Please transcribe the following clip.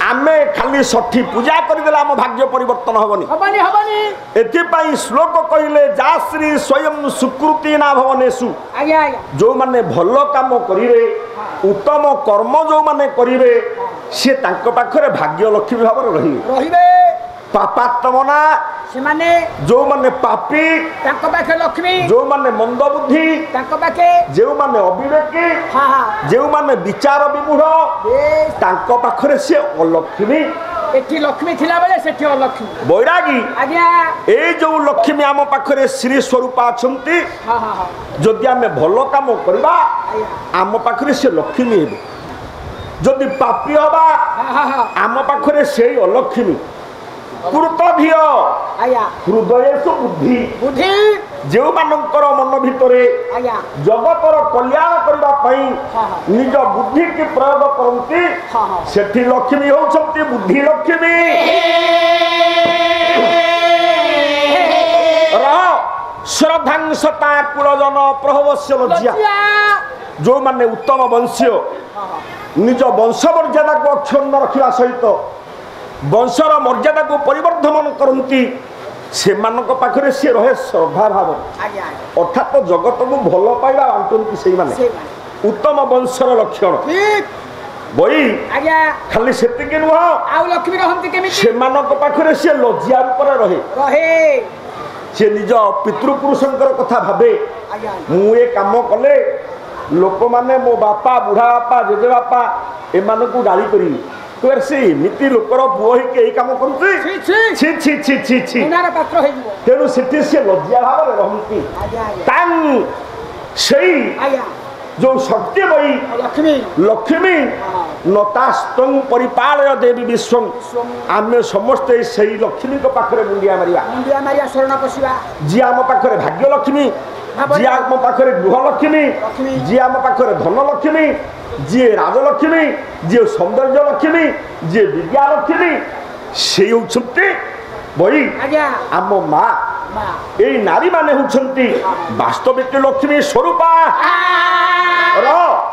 आमे खाली षठी पूजा करदेला आम भाग्य परिवर्तन हबनी हबनी हबनी एथिपाई श्लोक कहले जा श्री स्वयं सुकृति ना भवनेषु आज्ञा आज्ञा जो माने भलो काम करिवे उत्तम कर्म जो माने करिवे से तांको पाखरे भाग्य लक्ष्मी भाव रहिबे रहिबे पापात्मना से माने जो माने पापी तांको पाखे लक्ष्मी जो माने मंद बुद्धि तांको पाखे जो माने अविवेकी हां हां जो माने विचार विमूढ़ बेस तांको पाखरे से अलक्ष्मी एठी लक्ष्मी थिला बेले सेठी अलक्ष्मी बैरागी आज्ञा ए जो लक्ष्मी आम पाखरे श्री स्वरूप अछंती हां हां हां जदि आमे भलो काम करबा आम पाखरे से लक्ष्मी हेबे जदि पापी हबा हां हां आम पाखरे से अलक्ष्मी कृतधिय आज्ञा हृदयेषु बुद्धि बुद्धि जो मानकर मन भितरे आज्ञा जगतर कल्याण करबा पई हां हां निज बुद्धि की प्रयोग करंती हां हां सेठी लक्ष्मी होउछंती बुद्धि लक्ष्मी श्रद्धांसता कुलजन प्रभवस्य लज्जा जो माने उत्तम वंशीय निज वंश मर्यादा को अक्षुण्ण रखिया सहित वंशर मर्यादा को परिवर्धन करती से पाखरे सी रहे श्रद्धा भाव अर्थात जगत को भल पाइबा बांटती से उत्तम वंशर लक्षण बई खाली से नुह से पाखरे सी लज्जा रूप रहे सी निज पितृपुरुषंकर कथा भावे मु ए काम कले लोक माने मो बापा बुढ़ा बापा जेजे बापा एमान को गाली करी तो से नीति लोकर पुओ ही के काम करूची छी छी छी छी छी पात्र हे तेनु सेठी से लज्जा भाव रे रहंती तां सेई जो सत्य बई लक्ष्मी नतास्तं परिपालय देवी विश्वं आमे समस्त सेई लक्ष्मी को पाखरे मुंडिया मारिया शरण पसिबा जी आम पाखरे भाग्य लक्ष्मी जी आम पाखरे गृह लक्ष्मी जी आम पाखरे धन लक्ष्मी जी राजलक्ष्मी जी सौंदर्य लक्ष्मी जी विद्या लक्ष्मी से होउछंती बई आम माँ ए नारी माने होउछंती वास्तविक लक्ष्मी स्वरूपा